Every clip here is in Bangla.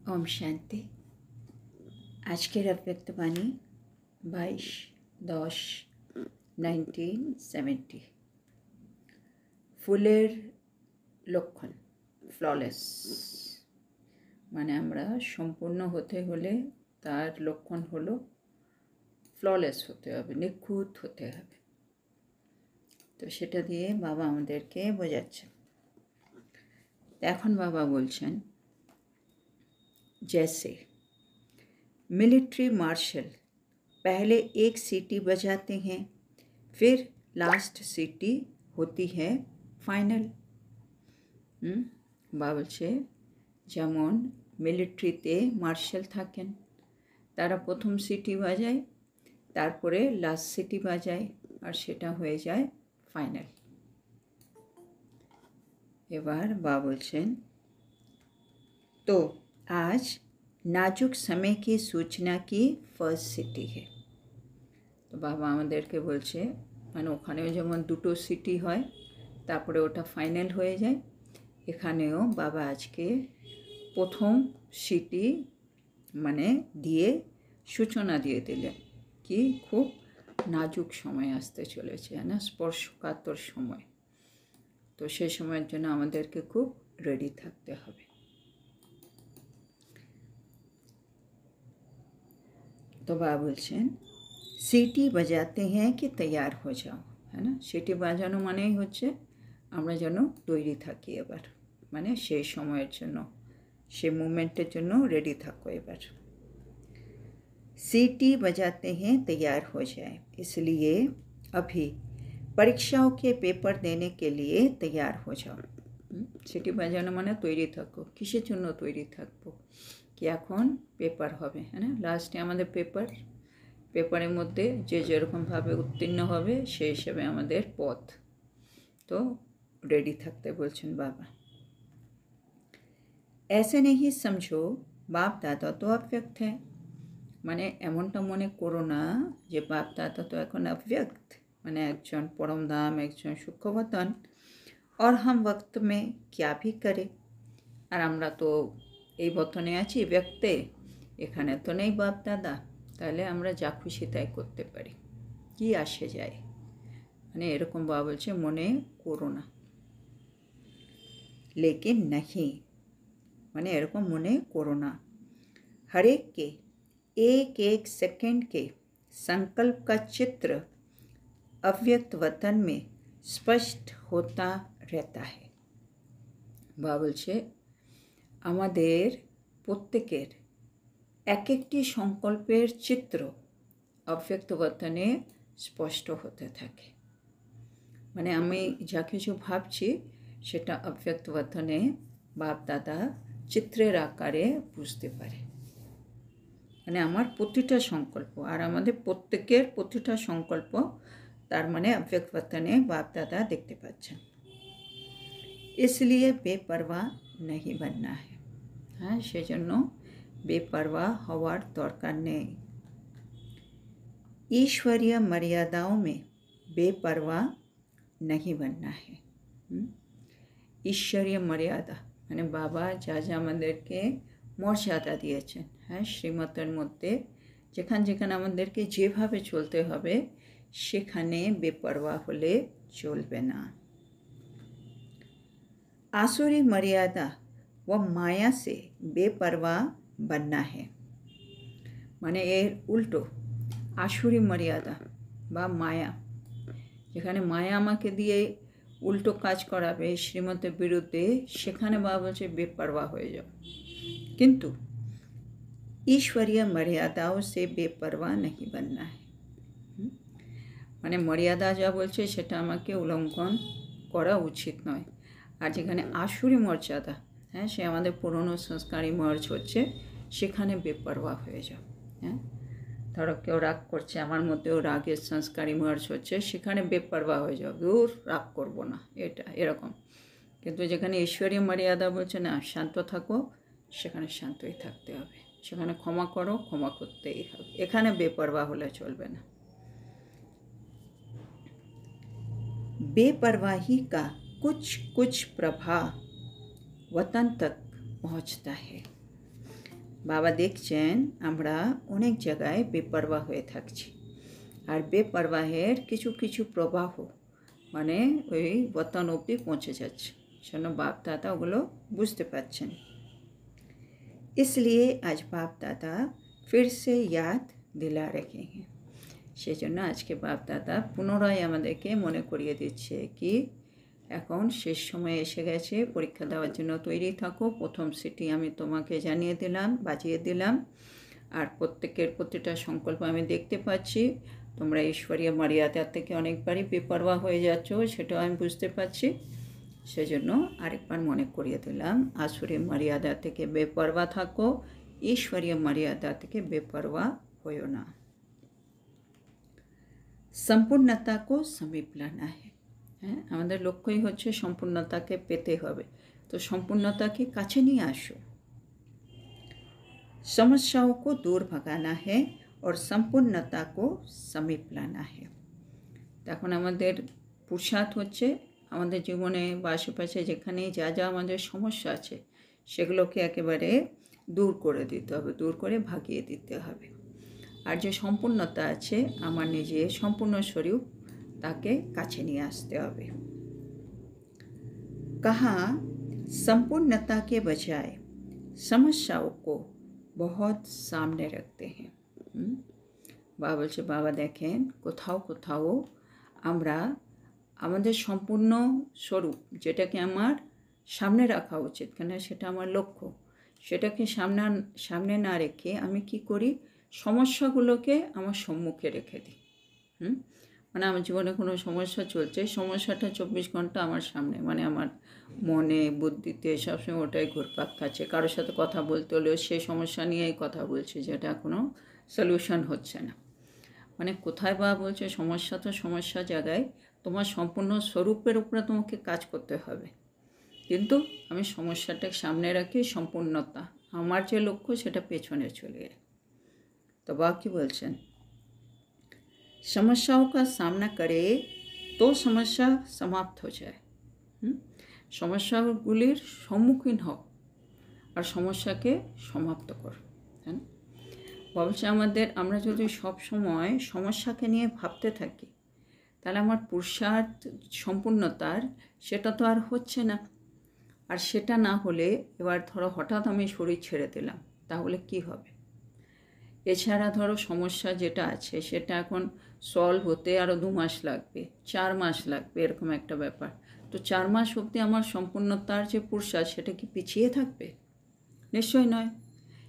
ओम शांति। आज के अव्यक्तवाणी 22-10-1970। ফুলের লক্ষণ ফ্ললেস, মানে আমরা সম্পূর্ণ হতে হলে তার লক্ষণ হলো ফ্ললেস হতে হবে, নিখুঁত হতে হবে। তো সেটা দিয়ে বাবা আমাদেরকে বোঝাচ্ছেন। এখন বাবা বলছেন, जैसे मिलिट्री मार्शल पहले एक सीटी बजाते हैं, फिर लास्ट सीटी होती है फाइनल। বলছে যেমন মিলিটারিতে মার্শাল থাকেন, তারা প্রথম সিটি বাজায়, তারপরে লাস্ট সিটি বাজায়, আর সেটা হয়ে যায় ফাইনাল। এবার বাবা বলছেন, तो आज नाजुक समय की सूचना की ফার্স্ট সিটি है। তো বাবা আমাদেরকে বলছে, মানে ওখানেও যেমন দুটো সিটি হয় তারপরে ওটা ফাইনাল হয়ে যায়, এখানেও বাবা আজকে প্রথম সিটি মানে দিয়ে সূচনা দিয়ে দিলেন কি খুব নাজুক সময় আসতে চলেছে, না স্পর্শকাতর সময়। তো সেই সময়ের জন্য আমাদেরকে খুব রেডি থাকতে হবে। तो बाबा বলছেন, সিটি বাজাতে হ্যাঁ কি তৈয়ার হয়ে যাও, হ্যাঁ না? সিটি বাজানো মানেই হচ্ছে আমরা যেন তৈরি থাকি এবার, মানে সেই সময়ের জন্য, সেই মুভমেন্টের জন্য রেডি থাকো এবার। सीटी बजाते हैं तैयार हो जाए, इसलिए अभी परीक्षाओं के पेपर देने के लिए तैयार हो जाओ। সিটি বাজানো মানে তৈরি থাকো। কিসের জন্য তৈরি থাকবো? কি এখন পেপার হবে, হ্যাঁ না? লাস্টে আমাদের পেপারের মধ্যে যে যেরকমভাবে উত্তীর্ণ হবে সেই হিসেবে আমাদের পথ। তো রেডি থাকতে বলছেন বাবা। ऐसे नहीं समझो बाप दादा तो अव्यक्त है, মানে এমনটা মনে করো না যে বাপ দাদা তো এখন अव्यक्त, মানে একজন পরমধাম, একজন সূক্ষ্মবতন। और हम वक्त में क्या भी करे, আর আমরা তো এই বতনে আছি ব্যক্তে, এখানে তো নেই বাপ দাদা, তাহলে আমরা যা খুশি তাই করতে পারি, কি আসে যায়, মানে এরকম বাবা বলছে মনে করো না। लेकिन नहीं, মানে এরকম মনে করো না। हर एक के एक एक सेकंड के संकल्प का चित्र अव्यक्त वतन में स्पष्ट होता रहता है। বাবা বলছে আমাদের প্রত্যেকের এক একটি সংকল্পের চিত্র অব্যক্ত বতনে স্পষ্ট হতে থাকে, মানে আমি যা কিছু ভাবছি সেটা অব্যক্ত বতনে বাপ দাদা চিত্রের আকারে বুঝতে পারে, মানে আমার প্রতিটা সংকল্প আর আমাদের প্রত্যেকের প্রতিটা সংকল্প তার মানে অব্যক্ত বতনে বাপ দাদা দেখতে পাচ্ছেন। इसलिए बेपरवाह नहीं बनना है, হ্যাঁ সেজন্য বেপরওয়া হওয়ার দরকার নেই। ईश्वरीय मर्यादाओं में बेपरवाह नहीं बनना है। ঈশ্বরীয় মর্যাদা মানে বাবা যা যা আমাদেরকে মর্যাদা দিয়েছেন, হ্যাঁ শ্রীমতের মধ্যে যেখানে আমাদেরকে যেভাবে চলতে হবে সেখানে বেপরওয়া হলে চলবে না। आसुरी मर्यादा व माया से बेपरवाह बनना है, মানে এর উল্টো আসুরি মর্যাদা বা মায়া, যেখানে মায়া আমাকে দিয়ে উল্টো কাজ করাবে শ্রীমতের বিরুদ্ধে, সেখানে বাবা বলছে বেপরওয়া হয়ে যাও। কিন্তু ईश्वरीय मर्यादाओं से बेपरवाह नहीं बनना है, মানে মর্যাদা যা বলছে সেটা আমাকে উল্লঙ্ঘন করা উচিত নয়। আর যেখানে আসুরি মর্যাদা, হ্যাঁ সে আমাদের পুরনো সংস্কারই মর্জ হচ্ছে, সেখানে বেপরওয়া হয়ে যাও। হ্যাঁ ধরো কেউ রাগ করছে, আমার মধ্যেও রাগের সংস্কারই মর্জ হচ্ছে, সেখানে বেপরওয়া হয়ে যাও, দূর রাগ করবো না, এটা এরকম। কিন্তু যেখানে ঈশ্বরীয় মর্যাদা বলছে না শান্ত থাকো, সেখানে শান্তই থাকতে হবে, সেখানে ক্ষমা করো, ক্ষমা করতেই হবে, এখানে বেপরওয়া হলে চলবে না। बेपरवाही का कुछ कुछ प्रभाव वतन तक पहुंचता है, বাবা দেখছেন আমরা অনেক জায়গায় বেপরোয়া হয়ে থাকছি, আর বেপরোয়াহের কিছু কিছু প্রবাহ মানে ওই বতন অবধি পৌঁছে যাচ্ছে, সেজন্য বাপ দাদা ওগুলো বুঝতে পারছেন। इसलिए आज बाप दादा फिर से याद दिला रहे हैं। সেজন্য আজকে বাপ দাদা পুনরায় আমাদেরকে মনে করিয়ে দিচ্ছে কি এখন শেষ সময় এসে গেছে, পরীক্ষা দেওয়ার জন্য তৈরি থাকো। প্রথম সিটি আমি তোমাকে জানিয়ে দিলাম, বাজিয়ে দিলাম, আর প্রত্যেকের প্রতিটা সংকল্প আমি দেখতে পাচ্ছি। তোমরা ঈশ্বরীয় মর্যাদা থেকে অনেকবারই বেপরোয়া হয়ে যাচ্ছ, সেটাও আমি বুঝতে পারছি। সেজন্য আরেকবার মনে করিয়ে দিলাম, আসুরি মর্যাদা থেকে বেপরোয়া থাকো, ঈশ্বরীয় মর্যাদা থেকে বেপরোয়া হইও না। সম্পূর্ণতা को समीप लाना है। হ্যাঁ, আমাদের লক্ষ্যই হচ্ছে সম্পূর্ণতাকে পেতে হবে, তো সম্পূর্ণতাকে কাছে নিয়ে আসো। समस्याओं को दूर भगाना है और संपूर्णता को समीप लाना है। তখন আমাদের পুরুষার্থ হচ্ছে আমাদের জীবনে বা আশেপাশে যেখানে যা যা আমাদের সমস্যা আছে সেগুলোকে একেবারে দূর করে দিতে হবে, দূর করে ভাগিয়ে দিতে হবে। আর যে সম্পূর্ণতা আছে আমার নিজের সম্পূর্ণ স্বরূপ, তাকে কাছে নিয়ে আসতে হবে। कहा संपूर्णता के बजाय समस्याओं को बहुत सामने रखते हैं। বাবা বলছে, বাবা দেখেন কোথাও কোথাও আমরা আমাদের সম্পূর্ণ স্বরূপ যেটাকে আমার সামনে রাখা উচিত, কেন সেটা আমার লক্ষ্য, সেটাকে সামনে না রেখে আমি কি করি, সমস্যাগুলোকে আমার সম্মুখে রেখে দিই। মানে আমার জীবনে কোনো সমস্যা চলছে, সমস্যাটা 24 ঘন্টা আমার সামনে, মানে আমার মনে বুদ্ধিতে সবসময় ওটাই ঘুরপাক খাচ্ছে। কারোর সাথে কথা বলতে হলেও সেই সমস্যা নিয়েই কথা বলছে, যেটা এখনও সলিউশন হচ্ছে না। মানে কোথায় বা বলছে সমস্যা তো সমস্যা জায়গায়, তোমার সম্পূর্ণ স্বরূপের উপরে তোমাকে কাজ করতে হবে। কিন্তু আমি সমস্যাটাকে সামনে রাখি, সম্পূর্ণতা আমার যে লক্ষ্য সেটা পেছনে চলে যায়। তো বাবা কি বলছেন, समस्याओं का सामना करे तो समस्या समाप्त हो जाए। সমস্যাগুলির সম্মুখীন হও আর সমস্যাকে সমাপ্ত করো। হ্যাঁ, বলছে আমরা যদি সব সময় সমস্যাকে নিয়ে ভাবতে থাকি তাহলে আমার পুরুষার্থ সম্পূর্ণতার সেটা তো আর হচ্ছে না। আর সেটা না হলে এবার ধরো হঠাৎ আমি শরীর ছেড়ে দিলাম, তাহলে কি হবে? এছাড়া ধরো সমস্যা যেটা আছে সেটা এখন সলভ হতে আরও 2 মাস লাগবে, 4 মাস লাগবে, এরকম একটা ব্যাপার। তো 4 মাস অবধি আমার সম্পূর্ণতার যে পুরুষার্থ সেটা কি পিছিয়ে থাকবে? নিশ্চয় নয়।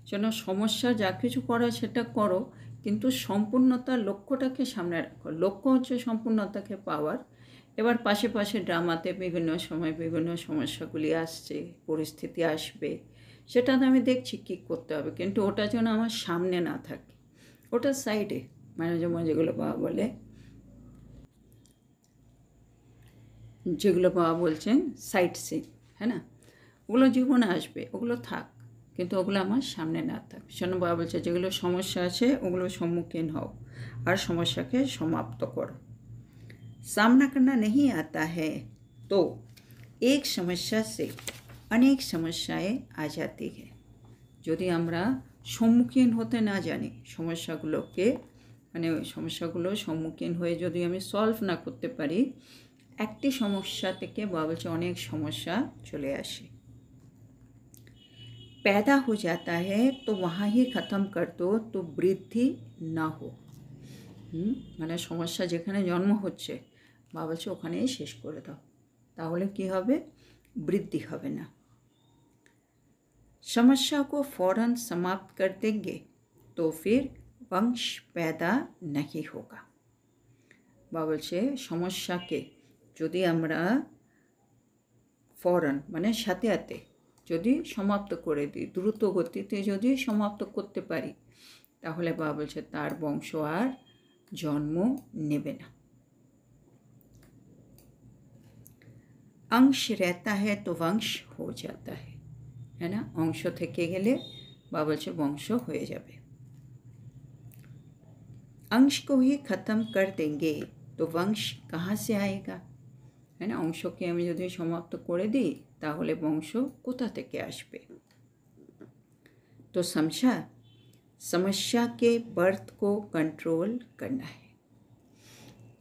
জন্য সমস্যা যা কিছু করা সেটা করো, কিন্তু সম্পূর্ণতার লক্ষ্যটাকে সামনে রাখো। লক্ষ্য হচ্ছে সম্পূর্ণতাকে পাওয়ার। এবার পাশে পাশে ড্রামাতে বিভিন্ন সময় বিভিন্ন সমস্যাগুলি আসছে, পরিস্থিতি আসবে, সেটা তো আমি দেখছি কী করতে হবে, কিন্তু ওটা যেন আমার সামনে না থাকে, ওটা সাইডে, মানে যেমন যেগুলো বাবা বলছেন সাইড সিন, হ্যাঁ না, ওগুলো জীবনে আসবে, ওগুলো থাক, কিন্তু ওগুলো আমার সামনে না থাক। সেজন্য বাবা বলছে যেগুলো সমস্যা আছে ওগুলো সম্মুখীন হও আর সমস্যাকে সমাপ্ত করো। सामना करना नहीं आता है तो एक समस्या से अनेक समस्याएं आ जाती है। যদি আমরা সম্মুখীন হতে না জানি সমস্যাগুলোকে, মানে সমস্যাগুলো সম্মুখীন হয়ে যদি আমি সলভ না করতে পারি, একটি সমস্যা থেকে বাবা বলছে অনেক সমস্যা চলে আসে। पैदा हो जाता है तो वहाँ ही ख़त्म कर दो तो वृद्धि ना हो। মানে সমস্যা যেখানে জন্ম হচ্ছে বাবা বলছে ওখানেই শেষ করে দাও, তাহলে কি হবে? বৃদ্ধি হবে না। समस्या को फौरन समाप्त कर देंगे तो फिर वंश पैदा नहीं होगा। বাবা বলছে সমস্যাকে যদি আমরা ফৌরন মানে সাথে সাথে যদি সমাপ্ত করে দিই, দ্রুত গতিতে যদি সমাপ্ত করতে পারি, তাহলে বাবা বলছে তার বংশ আর জন্ম নেবে না। अंश रहता है तो वंश हो जाता है, है ना, अंश থেকে গেলে বাবা বলছে বংশ হয়ে যাবে। अंश को ही ख़त्म कर देंगे तो वंश कहाँ से आएगा, है ना, अंशকে আমি যদি সমাপ্ত করে দিই তাহলে বংশ কোথা থেকে আসবে? तो समझा, समस्या के बर्थ को कंट्रोल करना है।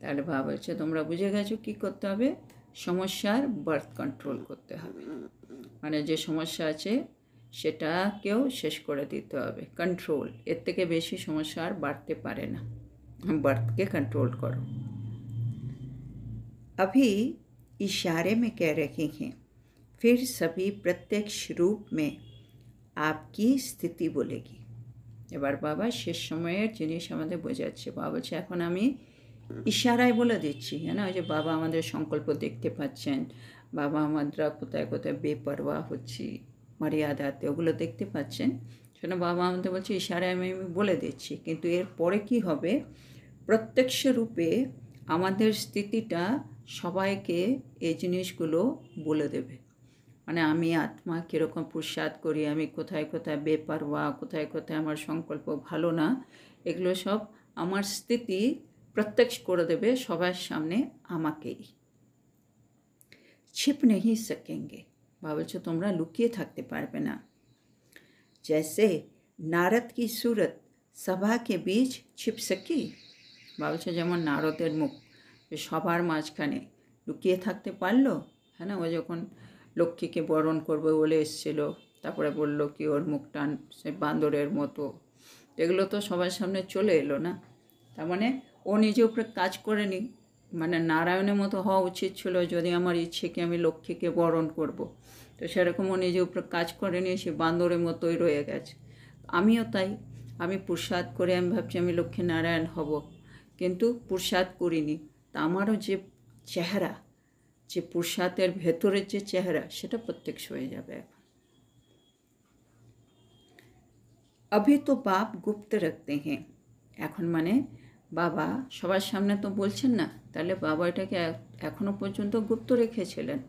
তাহলে বাবা বলছে তোমরা বুঝে গেছো কী করতে হবে, সমস্যার বার্থ কন্ট্রোল করতে হবে, মানে যে সমস্যা আছে সেটাকেও শেষ করে দিতে হবে। कंट्रोल, এর থেকে বেশি সমস্যা আর বাড়তে পারে না, बर्थ के कंट्रोल करो। अभी इशारे में कह रहे हैं, फिर सभी प्रत्यक्ष रूप में आपकी स्थिति बोलेगी। এবার বাবা শেষ সময়ের জিনিস আমাদের বোঝাচ্ছে। বাবা বলছে এখন আমি ইশারায় বলে দিচ্ছি, হ্যাঁ না, ওই যে বাবা আমাদের সংকল্প দেখতে পাচ্ছেন, বাবা আমরা কোথায় কোথায় বেপরোয়া হচ্ছি মর্যাদাতে, ওগুলো দেখতে পাচ্ছেন, সেটা বাবা আমাদের বলছে ইশারায় আমি বলে দিচ্ছি। কিন্তু এর পরে কী হবে, প্রত্যক্ষ রূপে আমাদের স্থিতিটা সবাইকে এই জিনিসগুলো বলে দেবে। মানে আমি আত্মা কীরকম পুরুষার্থ করি, আমি কোথায় কোথায় বেপরোয়া, কোথায় কোথায় আমার সংকল্প ভালো না, এগুলো সব আমার স্থিতি প্রত্যক্ষ করে দেবে সবার সামনে আমাকেই। छिप नहीं सकेंगे, বাবা বলছে তোমরা লুকিয়ে থাকতে পারবে না। जैसे नारद की सूरत सभा के बीच छिप सकी, বাবা বলছে যেমন নারদের মুখ সবার মাঝখানে লুকিয়ে থাকতে পারলো, হ্যাঁ না, ও যখন লক্ষ্মীকে বরণ করবে বলে এসেছিল, তারপরে বলল কি ওর মুখটা সে বান্দরের মতো, এগুলো তো সবার সামনে চলে এলো না। তার মানে ও নিজে উপরে কাজ করেনি, মানে নারায়ণের মতো হওয়া উচিত ছিল যদি আমার ইচ্ছেকে আমি লক্ষ্মীকে বরণ করব, তো সেরকম ও নিজে উপরে কাজ করেনি, সে বান্দরের মতোই রয়ে গেছে। আমিও তাই, আমি পুরুষার্থ করে আমি ভাবছি আমি লক্ষ্মী নারায়ণ হব, কিন্তু পুরুষার্থ করিনি। তা আমারও যে চেহারা, যে পুরুষার্থের ভেতরের যে চেহারা, সেটা প্রত্যক্ষ হয়ে যাবে এখন। अभी तो बाप गुप्त रखते हैं, এখন মানে বাবা সবার সামনে তো বলছেন না, তাহলে বাবা এটাকে এখনো পর্যন্ত গুপ্ত রেখেছিলেন।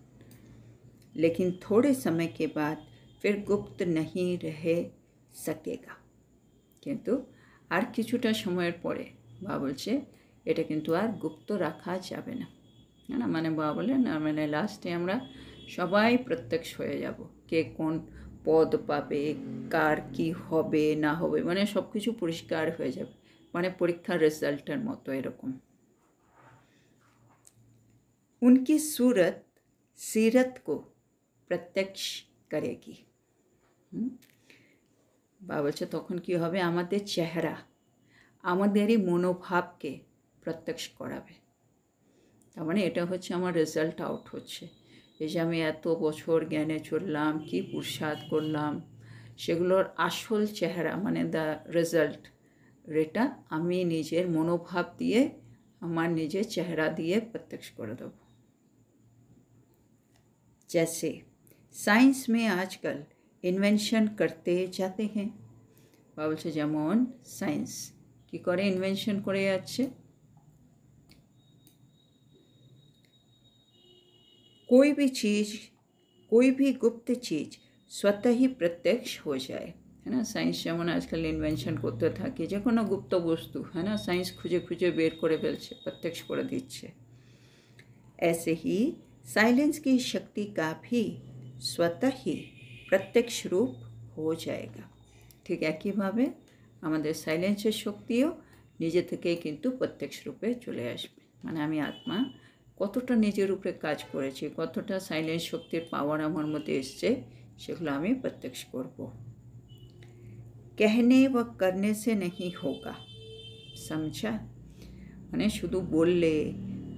लेकिन थोड़े समय के बाद फिर गुप्त नहीं रह सकेगा, কিন্তু আর কিছুটা সময়ের পরে বাবা বলছে এটা কিন্তু আর গুপ্ত রাখা যাবে না, হ্যাঁ না, মানে বাবা বলেন না, মানে লাস্টে আমরা সবাই প্রত্যক্ষ হয়ে যাব, কে কোন পদ পাবে, কার কি হবে না হবে, মানে সব কিছু পরিষ্কার হয়ে যাবে, মানে পরীক্ষার রেজাল্টের মতো এরকম। उनकी सूरत सीरत को प्रत्यक्ष करेगी, বাবা বলছে তখন কি হবে, আমাদের চেহারা আমাদেরই মনোভাবকে প্রত্যক্ষ করাবে। তার মানে এটা হচ্ছে আমার রেজাল্ট আউট হচ্ছে, এই যে আমি এত বছর জ্ঞানে চললাম, কি পুরুষার্থ করলাম, সেগুলোর আসল চেহারা মানে দ্য রেজাল্ট, এটা আমি নিজের মনোভাব দিয়ে আমার নিজের চেহারা দিয়ে প্রত্যক্ষ করে দেব। जैसे साइंस में आजकल इन्वेंशन करते जाते हैं, বাবা বলছে যেমন সায়েন্স কী করে ইনভেনশন করে যাচ্ছে, कोई भी चीज़, कोई भी गुप्त चीज़ स्वतः ही प्रत्यक्ष हो जाए, है ना, साइंस যেমন আজকাল ইনভেনশন করতে থাকে, যে কোনো গুপ্ত বস্তু, হ্যাঁ না, সায়েন্স খুঁজে খুঁজে বের করে ফেলছে, প্রত্যক্ষ করে দিচ্ছে। ऐसे ही साइलेंस की शक्ति का भी स्वतः ही प्रत्यक्ष रूप हो जाएगा, ঠিক একইভাবে আমাদের সাইলেন্সের শক্তিও নিজে থেকেই কিন্তু প্রত্যক্ষ রূপে চলে আসবে। মানে আমি আত্মা কতটা নিজের উপরে কাজ করেছি, কতটা সাইলেন্স শক্তির পাওয়ার আমার মধ্যে এসছে, সেগুলো আমি প্রত্যক্ষ করব। कहने व करने से नहीं होगा, समझा, মানে শুধু বললে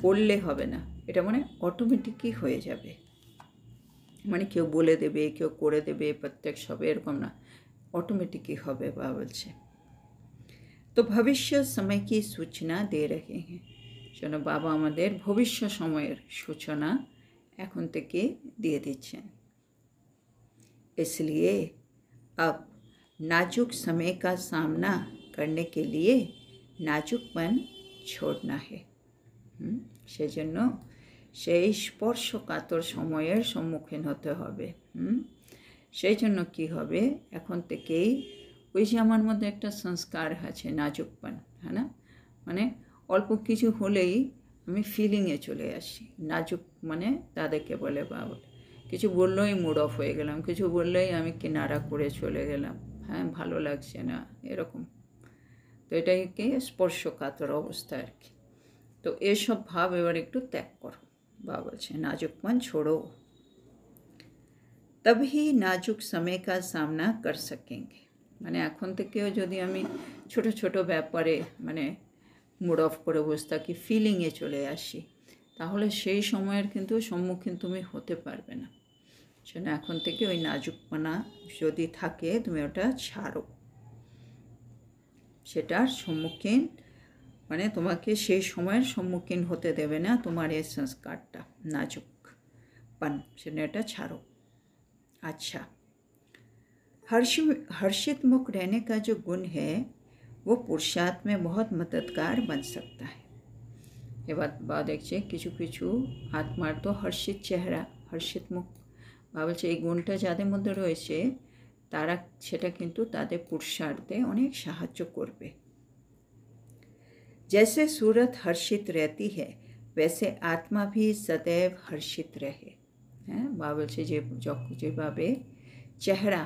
পড়লে হবে না, এটা মানে অটোমেটিকই হয়ে যাবে, মানে কেউ বলে দেবে কেউ করে দেবে প্রত্যক্ষ হবে এরকম না, অটোমেটিকই হবে। বাবা বলছে তো ভবিষ্য সময় কি সূচনা দে রহে হ্যাঁ, শোনো বাবা আমাদের ভবিষ্য সময়ের সূচনা এখন থেকে দিয়ে দিচ্ছেন। इसलिए अब नाजुक समय का सामना करने के लिए नाजुकपन छोड़ना है, সেজন্য সেই স্পর্শকাতর সময়ের সম্মুখীন হতে হবে। সেই জন্য কী হবে, এখন থেকেই ওই যে আমার মধ্যে একটা সংস্কার আছে নাজুকপন, হ্যাঁ না, মানে অল্প কিছু হলেই আমি ফিলিংয়ে চলে আসি, নাজুক মানে তাদেরকে বলে বাবা, কিছু বললেই মুড অফ হয়ে গেলাম, কিছু বললেই আমি কিনারা করে চলে গেলাম, হ্যাঁ, ভালো লাগছে না এরকম। তো এটাকে স্পর্শকাতর অবস্থা আর কি। তো এসব ভাব এবার একটু ত্যাগ করো। বাবা বলছে नाजुकपन छोड़ो, तभी नाजुक समय का सामना कर सकेंगे। মানে এখন থেকেও যদি আমি ছোট ছোট ব্যাপারে মানে মুড অফ করে বসে থাকি, ফিলিংয়ে চলে আসি, তাহলে সেই সময়ের কিন্তু সম্মুখীন তুমি হতে পারবে না। সেটা এখন থেকে ওই নাজুকপনা যদি থাকে তুমি ওটা ছাড়ো, সেটার সম্মুখীন মানে তোমাকে সেই সময়ের সম্মুখীন হতে দেবে না তোমার এই সংস্কারটা नाजुकपन, সেটা এটা ছাড়ো। अच्छा, हर्षित मुख रहने का जो गुण है वो पुरुषार्थ में बहुत मददगार बन सकता है। এবার বা দেখছে কিছু কিছু আত্মার তো হর্ষিত চেহারা, হর্ষিত মুখ। বা বলছে এই গুণটা যাদের মধ্যে রয়েছে তারা সেটা কিন্তু তাদের পুরুষার্থে অনেক সাহায্য করবে। जैसे सूरत हर्षित रहती है वैसे आत्मा भी सदैव हर्षित रहे। হ্যাঁ, বা বলছে যে যেভাবে চেহারা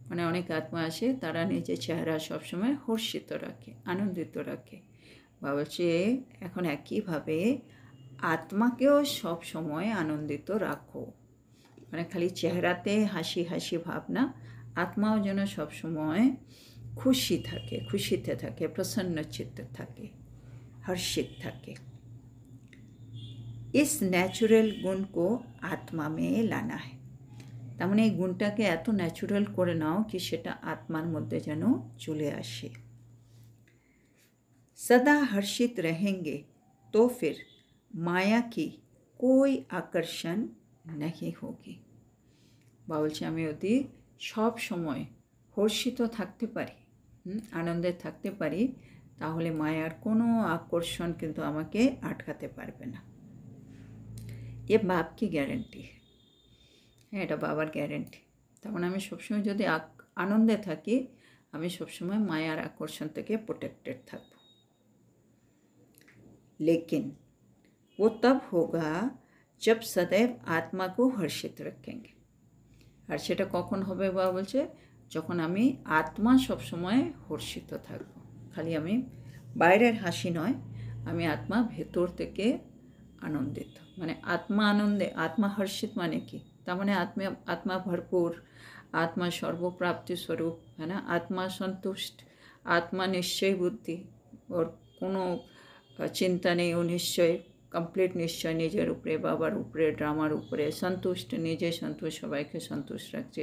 মানে অনেক আত্মা আছে তারা নিজের চেহারা সবসময় হর্ষিত রাখে, আনন্দিত রাখে। বা বলছে এখন একইভাবে আত্মাকেও সব সময় আনন্দিত রাখো, মানে খালি চেহারাতে হাসি হাসি ভাবনা, আত্মাও যেন সবসময় খুশি থাকে, খুশিতে থাকে, প্রসন্ন চিত্তে থাকে, हर्षित থাকে। इस ন্যাচুরাল গুণ को आत्मा में लाना है। তার মানে এই গুণটাকে এত ন্যাচুরাল করে নাও কি সেটা আত্মার মধ্যে যেন চলে আসে। सदा हर्षित रहेंगे तो फिर माया की कोई आकर्षण नहीं होगी। বা বলছে আমি যদি সব সময় হর্ষিত থাকতে পারি, আনন্দে থাকতে পারি, তাহলে মায়ার কোনো আকর্ষণ কিন্তু আমাকে আটকাতে পারবে না। এ বাপ কি গ্যারেন্টি, হ্যাঁ এটা বাবার গ্যারেন্টি। তখন আমি সবসময় যদি আনন্দে থাকি, আমি সবসময় মায়ার আকর্ষণ থেকে প্রোটেক্টেড থাকব। लेकिन वो तब होगा जब सदैव आत्मा को हर्षित रखेंगे। আর সেটা কখন হবে বাবা বলছে, যখন আমি আত্মা সবসময় হর্ষিত থাকব। খালি আমি বাইরের হাসি নয়, আমি আত্মা ভেতর থেকে আনন্দিত। মানে আত্মা আনন্দে, আত্মা হর্ষিত মানে কি, তার মানে आत्मा भरपूर, आत्मा सर्वप्राप्ति स्वरूप, है ना, आत्मा संतुष्ट, आत्मा निश्चय बुद्धि, और কোনো চিন্তা নেই, ও নিশ্চয়, কমপ্লিট নিশ্চয় নিজের উপরে, বাবার উপরে, ড্রামার উপরে সন্তুষ্ট, নিজে সন্তুষ্ট, সবাইকে সন্তুষ্ট রাখছে,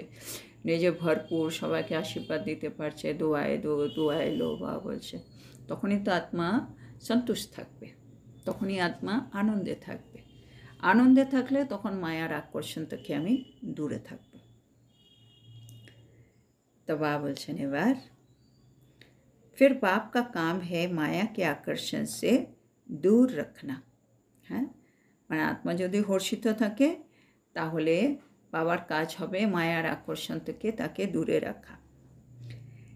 নিজে ভরপুর, সবাইকে আশীর্বাদ দিতে পারছে, দোয়ায় লো বাবা বলছে। তখনই তো আত্মা সন্তুষ্ট থাকবে, তখনই আত্মা আনন্দে থাকবে। আনন্দে থাকলে তখন মায়ার আকর্ষণ থেকে আমি দূরে থাকব। তো বাবা বলছেন এবার, फिर बाप का काम है माया के आकर्षण से दूर रखना। হ্যাঁ, মানে আত্মা যদি হর্ষিত থাকে তাহলে বাবার কাজ হবে মায়ার আকর্ষণ থেকে তাকে দূরে রাখা।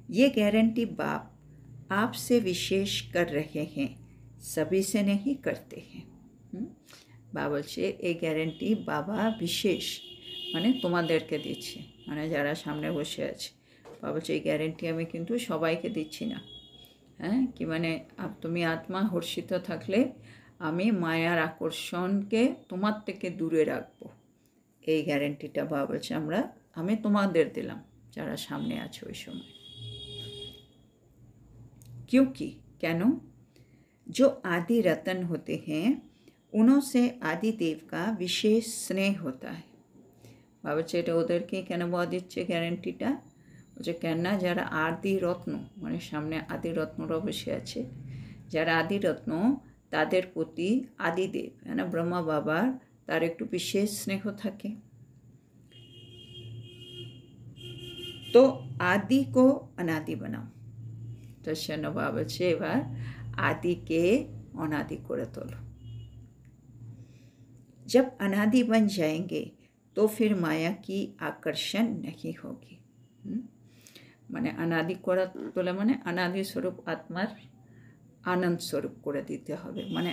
ये गारंटी बाप आपसे विशेष कर रहे हैं, सभी से नहीं करते हैं। বাবা বলছে এই গ্যারেন্টি বাবা বিশেষ মানে তোমাদেরকে দিচ্ছে, মানে যারা সামনে বসে আছে। বাবা বলছে এই গ্যারেন্টি আমি কিন্তু সবাইকে দিচ্ছি না। হ্যাঁ, কি মানে তুমি আত্মা হর্ষিত থাকলে আমি মায়ার আকর্ষণকে তোমার থেকে দূরে রাখবো, এই গ্যারেন্টিটা বাবা বলছে আমি তোমাদের দিলাম যারা সামনে আছে ওই সময়। क्योंकि কেন, जो आदि रतन होते हैं उनों से आदि देव का विशेष स्नेह होता है। বাবা বলছে এটা ওদেরকে কেন বলা দিচ্ছে গ্যারেন্টিটা, বলছে কেননা যারা আদি রত্ন, মানে সামনে আদি রত্নরা বসে আছে, যারা আদি রত্ন তাদের প্রতি আদিদেব না ব্রহ্মা বাবার তার একটু বিশেষ স্নেহ থাকে। তো আদি কো অনাদি বানাও। তো সেন বাবা বলছে এবার আদিকে অনাদি করে তোলো। जब अनादि बन जाएंगे तो फिर माया की आकर्षण नहीं होगी। মানে অনাদি করা তোলা মানে অনাদি স্বরূপ আত্মার আনন্দ স্বরূপ করে দিতে হবে, মানে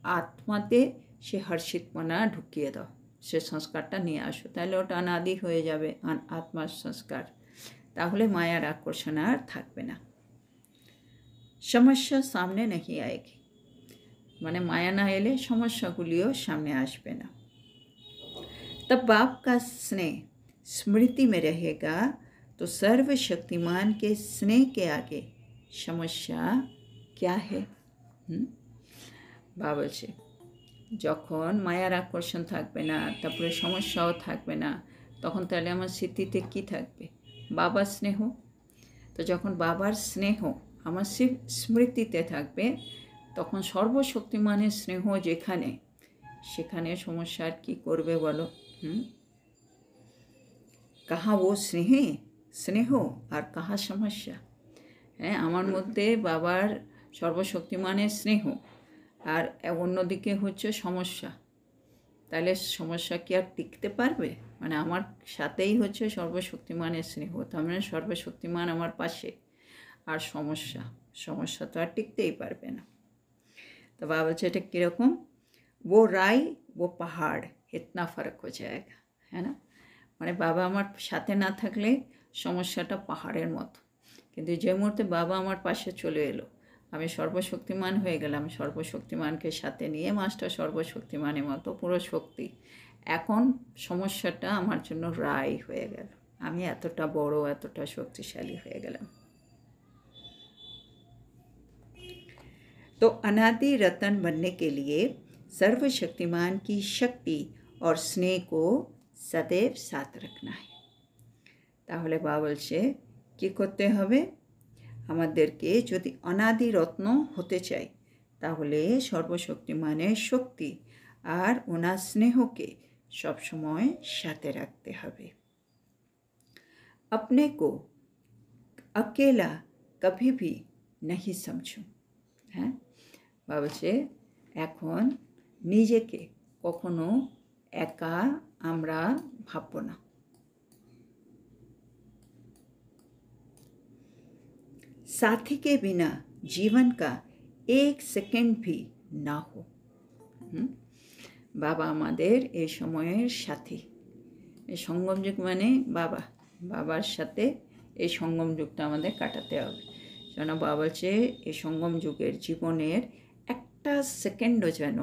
আত্মাতে সে হর্ষিতপনা ঢুকিয়ে দাও, সে সংস্কারটা নিয়ে আসো, তাহলে ওটা অনাদি হয়ে যাবে আত্মার সংস্কার। তাহলে মায়ার আকর্ষণ আর থাকবে না। সমস্যা সামনে नहीं आएगी, মানে মায়া না এলে সমস্যাগুলিও সামনে আসবে না। तब बाप का स्नेह स्मृति में रहेगा तो सर्वशक्तिमान के स्नेह के आगे समस्या क्या है। বাবা বলছে যখন মায়ার আকর্ষণ থাকবে না, তারপরে সমস্যাও থাকবে না, তখন তাহলে আমার স্মৃতিতে কী থাকবে? বাবার স্নেহ। তো যখন বাবার স্নেহ আমার স্মৃতিতে থাকবে, তখন সর্বশক্তিমানের স্নেহ যেখানে, সেখানে সমস্যার কি করবে বলো? কাহা ও স্নেহ আর কাহা সমস্যা। হ্যাঁ, আমার মধ্যে বাবার সর্বশক্তিমানের স্নেহ, আর অন্যদিকে হচ্ছে সমস্যা। তাহলে সমস্যা কি আর টিকতে পারবে? মানে আমার সাথেই হচ্ছে সর্বশক্তিমানের স্নেহ, তার মানে সর্বশক্তিমান আমার পাশে, আর সমস্যা তো আর টিকতেই পারবে না। তো বাবা বলছে এটা কীরকম? वो राई वो पहाड़ इतना फ़र्क हो जाएगा, है ना। মানে বাবা আমার সাথে না থাকলে সমস্যাটা পাহাড়ের মতো, কিন্তু যে মুহূর্তে বাবা আমার পাশে চলে এলো, আমি সর্বশক্তিমান হয়ে গেলাম, সর্বশক্তিমানকে সাথে নিয়ে মাস্টার সর্বশক্তিমানের মতো পুরো শক্তি, এখন সমস্যাটা আমার জন্য রায় হয়ে গেল, আমি এতটা বড়, এতটা শক্তিশালী হয়ে গেলাম। तो अनादि रतन बनने के लिए सर्वशक्तिमान की शक्ति और स्नेह को सदैव साथ रखना है। তাহলে বাবা বলছে কী করতে হবে? আমাদেরকে যদি অনাদি রত্ন হতে চাই, তাহলে সর্বশক্তিমানের শক্তি আর ওনার স্নেহকে সবসময় সাথে রাখতে হবে। अपने को अकेला कभी भी नहीं समझो। হ্যাঁ, বাবা বলছে এখন নিজেকে কখনো একা আমরা ভাবব না। साथी के बिना जीवन का एक सेकेंड भी ना हो। বাবা আমাদের এই সময়ের সাথী। এই সঙ্গম যুগ মানে বাবার সাথে এই সঙ্গম যুগটা আমাদের কাটাতে হবে। যেন বাবা বলছে এই সঙ্গম যুগের জীবনের একটা সেকেন্ডও যেন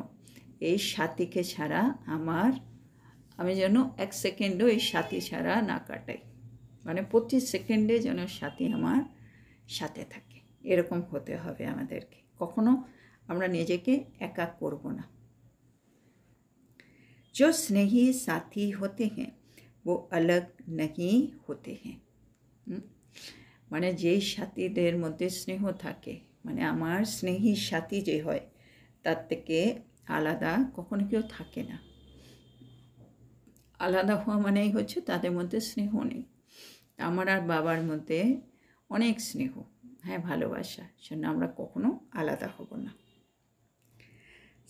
এই সাথীকে ছাড়া আমি যেন এক সেকেন্ডও এই সাথী ছাড়া না কাটাই, মানে প্রতি সেকেন্ডে যেন সাথী আমার সাথে থাকে, এরকম হতে হবে আমাদেরকে। কখনো আমরা নিজেকে একা করব না। जो स्नेही साथी होते हैं वो अलग नहीं होते हैं। মানে যেই সাথীদের মধ্যে স্নেহ থাকে, মানে আমার স্নেহী সাথী যে হয়, তার থেকে আলাদা কখনো কেউ থাকে না। আলাদা হওয়া মানেই হচ্ছে তাদের মধ্যে স্নেহ নেই। আমার আর বাবার মধ্যে অনেক স্নেহ, হ্যাঁ, ভালোবাসা, সেজন্য আমরা কখনো আলাদা হব না।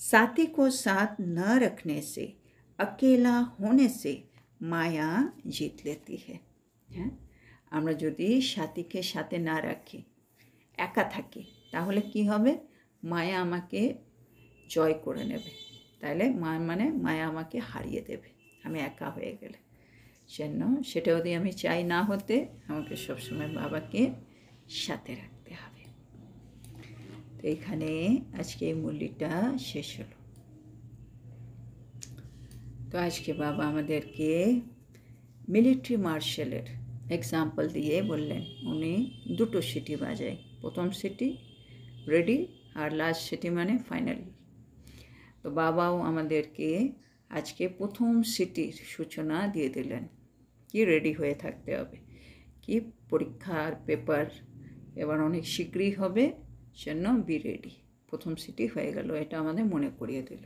साथी को साथ न रखने से, अकेला होने से माया जीत लेती है। হ্যাঁ, আমরা যদি সাথীকে সাথে না রাখি, একা থাকি, তাহলে কি হবে? মায়া আমাকে জয় করে নেবে। তাহলে মায়া আমাকে হারিয়ে দেবে আমি একা হয়ে গেলে। সেজন্য সেটা যদি আমি চাই না হতে, আমাকে সবসময় বাবাকে সাথে রাখতে হবে। তো এখানে আজকে এই মুরলিটা শেষ হলো। তো আজকে বাবা আমাদেরকে মিলিটারি মার্শালের এক্সাম্পল দিয়ে বললেন। উনি দুটো সিটি বাজায়, প্রথম সিটি রেডি আর লাস্ট সিটি মানে ফাইনালি। তো বাবাও আমাদেরকে আজকে প্রথম সিটির সূচনা দিয়ে দিলেন, কি রেডি হয়ে থাকতে হবে, কি পরীক্ষার পেপার এবার অনেক শীঘ্রই হবে, সেজন্য বি রেডি। প্রথম সিটি হয়ে গেল, এটা আমাদের মনে করিয়ে দিল।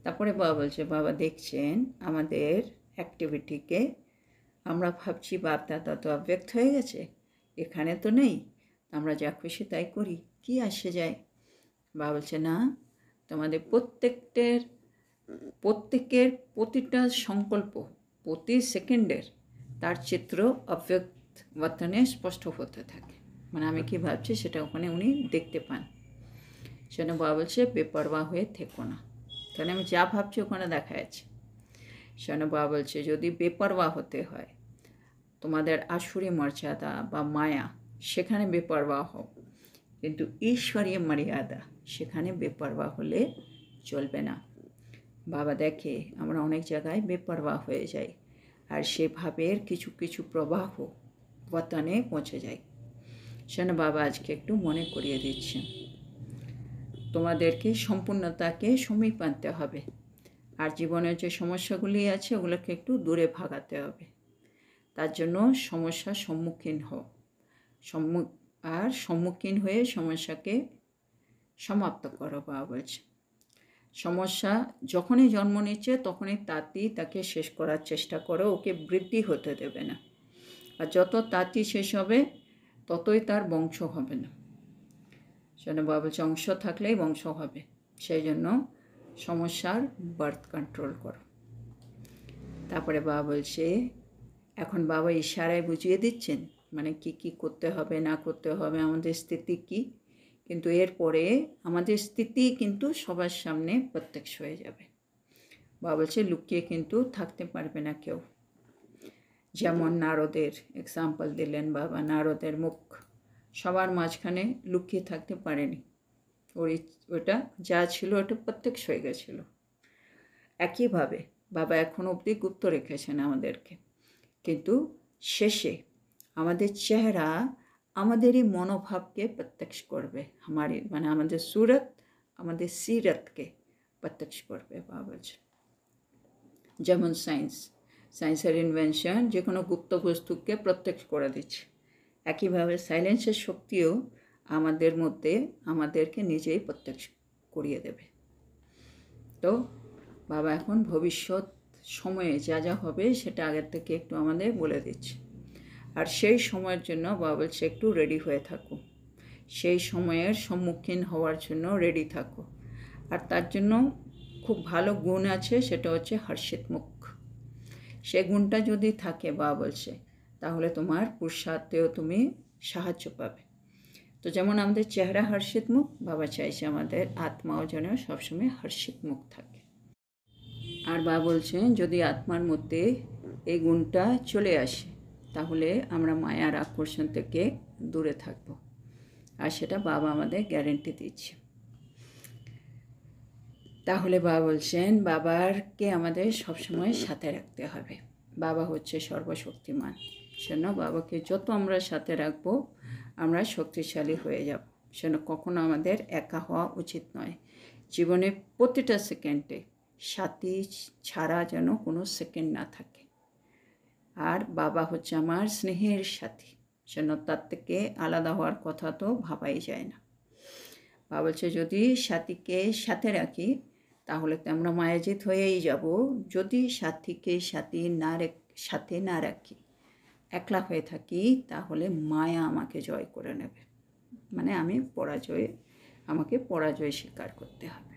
তারপরে বাবা বলছে, বাবা দেখছেন আমাদের অ্যাক্টিভিটিকে, আমরা ভাবছি বাপ দাদা তো অব্যক্ত হয়ে গেছে, এখানে তো নেই, আমরা যা খুশি তাই করি, কি আসে যায়। বাবা বলছে না, তোমাদের প্রত্যেকের প্রতিটা সংকল্প প্রতি সেকেন্ডের তার চিত্র অব্যক্ত বর্তনে স্পষ্ট হতে থাকে, মানে আমি কি ভাবছি সেটা ওখানে উনি দেখতে পান। সেজন্য বাবা বলছে বেপরোয়া হয়ে থেকো না, তাহলে আমি যা ভাবছি ওখানে দেখা যাচ্ছে। সেজন্য বাবা বলছে যদি বেপরোয়া হতে হয় তোমাদের আসুরি মর্যাদা বা মায়া সেখানে বেপরোয়া হও, কিন্তু ঈশ্বরীয় মর্যাদা সেখানে বেপরোয়া হলে চলবে না। বাবা দেখে আমরা অনেক জায়গায় বেপরোয়া হয়ে যাই, আর সে ভাবের কিছু কিছু প্রবাহ পতনে পৌঁছে যায়। সেজন্য বাবা আজকে একটু মনে করিয়ে দিচ্ছেন, তোমাদেরকে সম্পূর্ণতাকে সমীপ আনতে হবে, আর জীবনের যে সমস্যাগুলি আছে ওগুলোকে একটু দূরে ভাগাতে হবে। তার জন্য সমস্যার সম্মুখীন হও, সম্মুখীন হয়ে সমস্যাকে সমাপ্ত করো। বাবা বলছে সমস্যা যখনই জন্ম নিচ্ছে তখনই তাকে শেষ করার চেষ্টা করো, ওকে বৃদ্ধি হতে দেবে না। আর যত তাঁতি শেষ হবে ততই তার বংশ হবে না। সেজন্য বাবা বলছে অংশ থাকলেই বংশ হবে, সেই জন্য সমস্যার বার্থ কন্ট্রোল করো। তারপরে বাবা বলছে এখন বাবা ইশারায় বুঝিয়ে দিচ্ছেন মানে কি করতে হবে না করতে হবে, আমাদের স্থিতি কি, কিন্তু এরপরে আমাদের স্থিতি কিন্তু সবার সামনে প্রত্যক্ষ হয়ে যাবে। বাবা বলছে লুকিয়ে কিন্তু থাকতে পারবে না কেউ। যেমন নারদের এক্সাম্পল দিলেন বাবা, নারদের মুখ সবার মাঝখানে লুকিয়ে থাকতে পারেনি, ওটা যা ছিল ওটা প্রত্যক্ষ হয়ে গেছিল। একইভাবে বাবা এখন অবধি গুপ্ত রেখেছেন আমাদেরকে, কিন্তু শেষে আমাদের চেহারা আমাদেরই মনোভাবকে প্রত্যক্ষ করবে, মানে আমাদের সুরত আমাদের সিরতকে প্রত্যক্ষ করবে। বাবা বলছে যেমন সায়েন্সের ইনভেনশন যে কোনো গুপ্ত বস্তুকে প্রত্যক্ষ করে দিচ্ছে, একইভাবে সাইলেন্সের শক্তিও আমাদের মধ্যে আমাদেরকে নিজেই প্রত্যক্ষ করিয়ে দেবে। তো বাবা এখন ভবিষ্যৎ সময়ে যা যা হবে সেটা আগের থেকে একটু আমাদের বলে দিচ্ছে, আর সেই সময়ের জন্য বাবা বলছে একটু রেডি হয়ে থাকো, সেই সময়ের সম্মুখীন হওয়ার জন্য রেডি থাকো। আর তার জন্য খুব ভালো গুণ আছে, সেটা হচ্ছে হর্ষিত মুখ। সে গুণটা যদি থাকে বাবা বলছে তাহলে তোমার পুরুষার্থেও তুমি সাহায্য পাবে। তো যেমন আমাদের চেহারা হর্ষিত মুখ, বাবা চাইছে আমাদের আত্মাও যেন সবসময় হর্ষিত মুখ থাকে। আর বাবা বলছেন যদি আত্মার মধ্যে এই গুণটা চলে আসে তাহলে আমরা মায়ার আকর্ষণ থেকে দূরে থাকব, আর সেটা বাবা আমাদের গ্যারেন্টি দিচ্ছে। তাহলে বাবা বলছেন বাবাকে আমাদের সবসময় সাথে রাখতে হবে। বাবা হচ্ছে সর্বশক্তিমান, সেজন্য বাবাকে যত আমরা সাথে রাখবো আমরা শক্তিশালী হয়ে যাব। সেজন্য কখনো আমাদের একা হওয়া উচিত নয়। জীবনে প্রতিটা সেকেন্ডে সাথী ছাড়া যেন কোনো সেকেন্ড না থাকে। আর বাবা হচ্ছে আমার স্নেহের সাথী, সেজন্য তার থেকে আলাদা হওয়ার কথা তো ভাবাই যায় না। বাবা বলছে যদি সাথীকে সাথে রাখি তাহলে তো আমরা মায়াজিত হয়েই যাব। যদি সাথীকে সাথে না রাখি, একলা হয়ে থাকি, তাহলে মায়া আমাকে জয় করে নেবে, মানে আমাকে পরাজয় স্বীকার করতে হবে।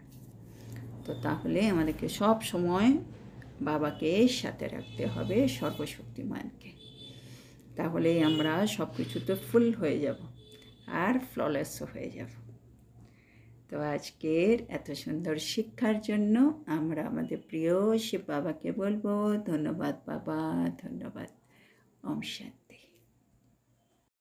তো তাহলে আমাদেরকে সব সময় বাবাকে সাথে রাখতে হবে, সর্বশক্তিমানকে, তাহলেই আমরা সব কিছুতে ফুল হয়ে যাব আর ফ্ললেসও হয়ে যাব। তো আজকের এত সুন্দর শিক্ষার জন্য আমরা আমাদের প্রিয় শিব বাবাকে বলবো ধন্যবাদ বাবা, ধন্যবাদ। ওম শান্তি।